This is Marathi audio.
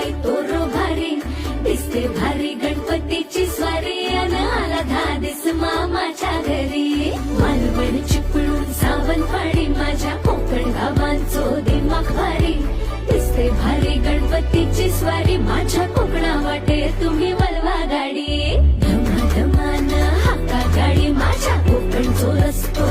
बाई तोरो भारी दिसते भारी गणपतीची स्वारी अन आला धादिस मामाच्या घरी मालवण चिपळूण सावंतवाडी माझ्या कोकण गावांचो दिमाग भारी दिसते भारी गणपतीची स्वारी माझ्या कोकणा वाटे तुम्ही वलवा गाडी धमाधमान हाका गाडी माझ्या कोकणचो रस्तो